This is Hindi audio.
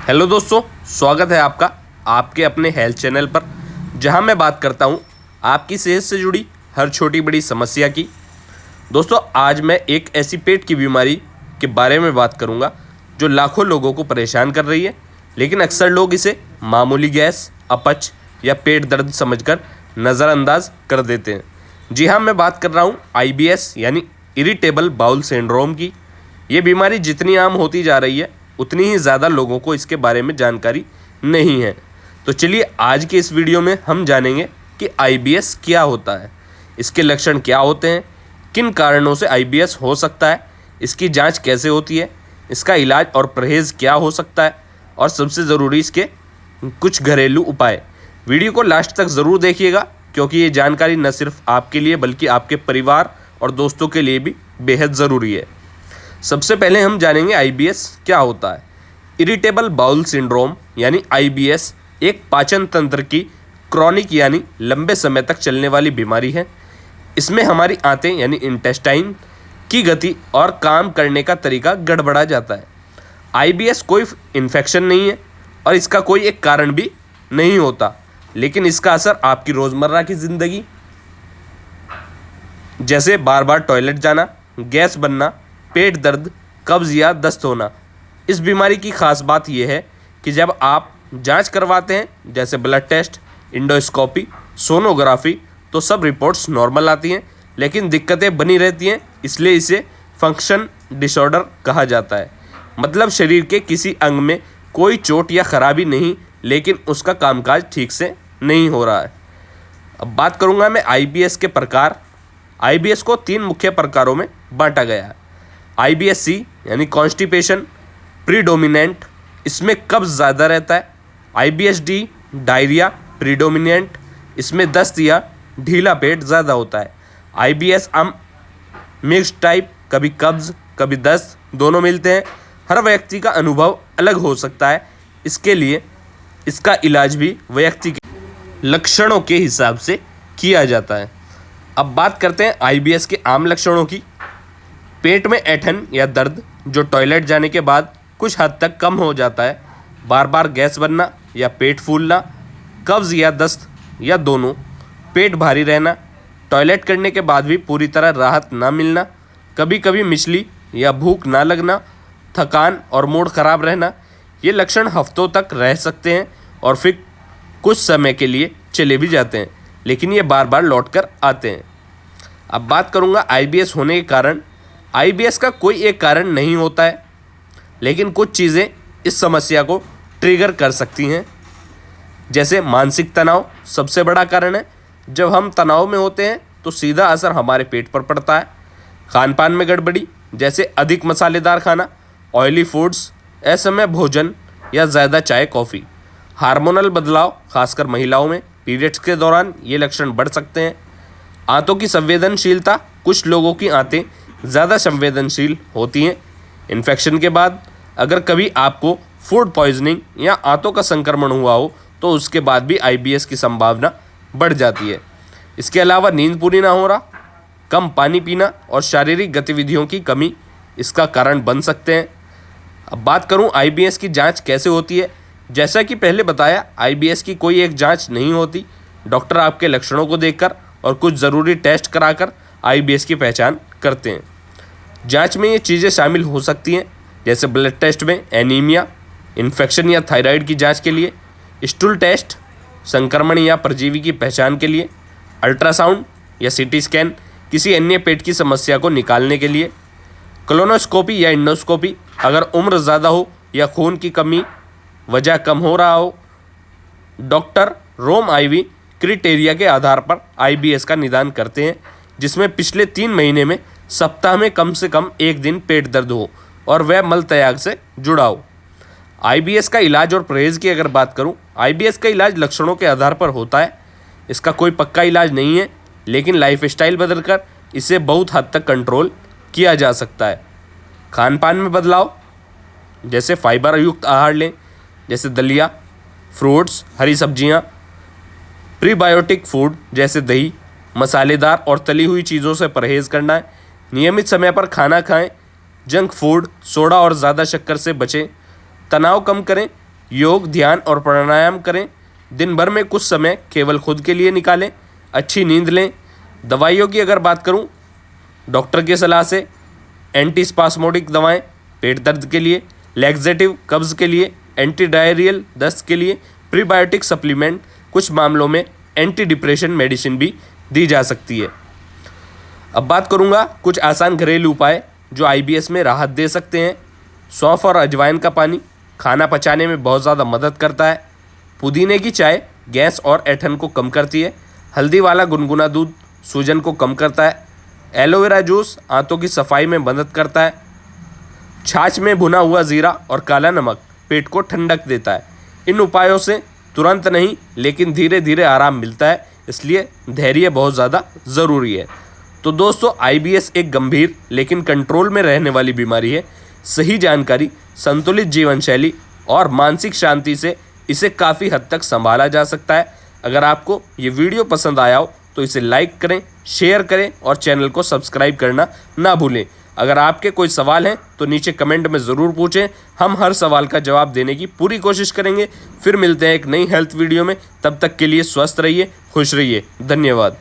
हेलो दोस्तों, स्वागत है आपका आपके अपने हेल्थ चैनल पर, जहां मैं बात करता हूं आपकी सेहत से जुड़ी हर छोटी बड़ी समस्या की। दोस्तों, आज मैं एक ऐसी पेट की बीमारी के बारे में बात करूंगा जो लाखों लोगों को परेशान कर रही है, लेकिन अक्सर लोग इसे मामूली गैस, अपच या पेट दर्द समझकर नज़रअंदाज कर देते हैं। जी हाँ, मैं बात कर रहा हूँ IBS यानी इरिटेबल बाउल सिंड्रोम की। ये बीमारी जितनी आम होती जा रही है उतनी ही ज़्यादा लोगों को इसके बारे में जानकारी नहीं है। तो चलिए आज के इस वीडियो में हम जानेंगे कि IBS क्या होता है, इसके लक्षण क्या होते हैं, किन कारणों से IBS हो सकता है, इसकी जांच कैसे होती है, इसका इलाज और परहेज़ क्या हो सकता है, और सबसे ज़रूरी इसके कुछ घरेलू उपाय। वीडियो को लास्ट तक ज़रूर देखिएगा, क्योंकि ये जानकारी न सिर्फ आपके लिए बल्कि आपके परिवार और दोस्तों के लिए भी बेहद ज़रूरी है। सबसे पहले हम जानेंगे IBS क्या होता है। इरिटेबल बाउल सिंड्रोम यानी IBS एक पाचन तंत्र की क्रॉनिक यानी लंबे समय तक चलने वाली बीमारी है। इसमें हमारी आंतें यानी इंटेस्टाइन की गति और काम करने का तरीका गड़बड़ा जाता है। IBS कोई इन्फेक्शन नहीं है और इसका कोई एक कारण भी नहीं होता, लेकिन इसका असर आपकी रोज़मर्रा की ज़िंदगी जैसे बार बार टॉयलेट जाना, गैस बनना, पेट दर्द, कब्ज़ या दस्त होना। इस बीमारी की खास बात यह है कि जब आप जांच करवाते हैं, जैसे ब्लड टेस्ट, इंडोस्कोपी, सोनोग्राफी, तो सब रिपोर्ट्स नॉर्मल आती हैं, लेकिन दिक्कतें बनी रहती हैं। इसलिए इसे फंक्शन डिसऑर्डर कहा जाता है। मतलब शरीर के किसी अंग में कोई चोट या खराबी नहीं, लेकिन उसका कामकाज ठीक से नहीं हो रहा है। अब बात करूंगा मैं IBS के प्रकार। IBS को 3 मुख्य प्रकारों में बांटा गया है। IBS-C यानी कॉन्स्टिपेशन प्रीडोमिनेंट, इसमें कब्ज़ ज़्यादा रहता है। IBS-D डायरिया प्रीडोमिनेंट, इसमें दस्त या ढीला पेट ज़्यादा होता है। IBS-M मिक्स्ड टाइप, कभी कब्ज़ कभी दस्त दोनों मिलते हैं। हर व्यक्ति का अनुभव अलग हो सकता है, इसके लिए इसका इलाज भी व्यक्ति के लक्षणों के हिसाब से किया जाता है। अब बात करते हैं IBS के आम लक्षणों की। पेट में ऐंठन या दर्द जो टॉयलेट जाने के बाद कुछ हद तक कम हो जाता है। बार बार गैस बनना या पेट फूलना, कब्ज़ या दस्त या दोनों, पेट भारी रहना, टॉयलेट करने के बाद भी पूरी तरह राहत ना मिलना, कभी कभी मिचली या भूख ना लगना, थकान और मूड ख़राब रहना। ये लक्षण हफ्तों तक रह सकते हैं और फिर कुछ समय के लिए चले भी जाते हैं, लेकिन ये बार बार लौट कर आते हैं। अब बात करूँगा IBS होने के कारण। IBS का कोई एक कारण नहीं होता है, लेकिन कुछ चीज़ें इस समस्या को ट्रिगर कर सकती हैं। जैसे मानसिक तनाव सबसे बड़ा कारण है। जब हम तनाव में होते हैं तो सीधा असर हमारे पेट पर पड़ता है। खान पान में गड़बड़ी, जैसे अधिक मसालेदार खाना, ऑयली फूड्स, असमय भोजन या ज़्यादा चाय कॉफ़ी। हार्मोनल बदलाव, खासकर महिलाओं में पीरियड्स के दौरान ये लक्षण बढ़ सकते हैं। आंतों की संवेदनशीलता, कुछ लोगों की आंतें ज़्यादा संवेदनशील होती हैं। इन्फेक्शन के बाद अगर कभी आपको फूड पॉइजनिंग या आंतों का संक्रमण हुआ हो तो उसके बाद भी IBS की संभावना बढ़ जाती है। इसके अलावा नींद पूरी ना हो रहा, कम पानी पीना और शारीरिक गतिविधियों की कमी इसका कारण बन सकते हैं। अब बात करूं IBS की जांच कैसे होती है। जैसा कि पहले बताया, IBS की कोई एक जांच नहीं होती। डॉक्टर आपके लक्षणों को देखकर और कुछ ज़रूरी टेस्ट कराकर IBS की पहचान करते हैं। जांच में ये चीज़ें शामिल हो सकती हैं, जैसे ब्लड टेस्ट में एनीमिया, इन्फेक्शन या थायराइड की जांच के लिए, स्टूल टेस्ट संक्रमण या परजीवी की पहचान के लिए, अल्ट्रासाउंड या CT स्कैन किसी अन्य पेट की समस्या को निकालने के लिए, कोलोनोस्कोपी या इंडोस्कोपी अगर उम्र ज़्यादा हो या खून की कमी वजह कम हो रहा हो। डॉक्टर रोम IV क्राइटेरिया के आधार पर IBS का निदान करते हैं, जिसमें पिछले 3 महीने में सप्ताह में कम से कम 1 दिन पेट दर्द हो और वह मल त्याग से जुड़ा हो। IBS का इलाज और परहेज़ की अगर बात करूं, IBS का इलाज लक्षणों के आधार पर होता है। इसका कोई पक्का इलाज नहीं है, लेकिन लाइफस्टाइल बदलकर इसे बहुत हद तक कंट्रोल किया जा सकता है। खान पान में बदलाव, जैसे फाइबर युक्त आहार लें, जैसे दलिया, फ्रूट्स, हरी सब्जियां, प्रीबायोटिक फूड जैसे दही, मसालेदार और तली हुई चीज़ों से परहेज़ करना है। नियमित समय पर खाना खाएं, जंक फूड, सोडा और ज़्यादा शक्कर से बचें। तनाव कम करें, योग, ध्यान और प्राणायाम करें, दिन भर में कुछ समय केवल खुद के लिए निकालें, अच्छी नींद लें। दवाइयों की अगर बात करूं, डॉक्टर की सलाह से एंटीस्पास्मोडिक दवाएं पेट दर्द के लिए, लैक्सेटिव कब्ज़ के लिए, एंटी डायरियल दस्त के लिए, प्रीबायोटिक सप्लीमेंट, कुछ मामलों में एंटी डिप्रेशन मेडिसिन भी दी जा सकती है। अब बात करूंगा कुछ आसान घरेलू उपाय जो आईबीएस में राहत दे सकते हैं। सौंफ और अजवाइन का पानी खाना पचाने में बहुत ज़्यादा मदद करता है। पुदीने की चाय गैस और ऐंठन को कम करती है। हल्दी वाला गुनगुना दूध सूजन को कम करता है। एलोवेरा जूस आंतों की सफाई में मदद करता है। छाछ में भुना हुआ जीरा और काला नमक पेट को ठंडक देता है। इन उपायों से तुरंत नहीं लेकिन धीरे धीरे आराम मिलता है, इसलिए धैर्य बहुत ज़्यादा ज़रूरी है। तो दोस्तों, आईबीएस एक गंभीर लेकिन कंट्रोल में रहने वाली बीमारी है। सही जानकारी, संतुलित जीवन शैली और मानसिक शांति से इसे काफ़ी हद तक संभाला जा सकता है। अगर आपको ये वीडियो पसंद आया हो तो इसे लाइक करें, शेयर करें और चैनल को सब्सक्राइब करना ना भूलें। अगर आपके कोई सवाल हैं तो नीचे कमेंट में ज़रूर पूछें, हम हर सवाल का जवाब देने की पूरी कोशिश करेंगे। फिर मिलते हैं एक नई हेल्थ वीडियो में, तब तक के लिए स्वस्थ रहिए, खुश रहिए, धन्यवाद।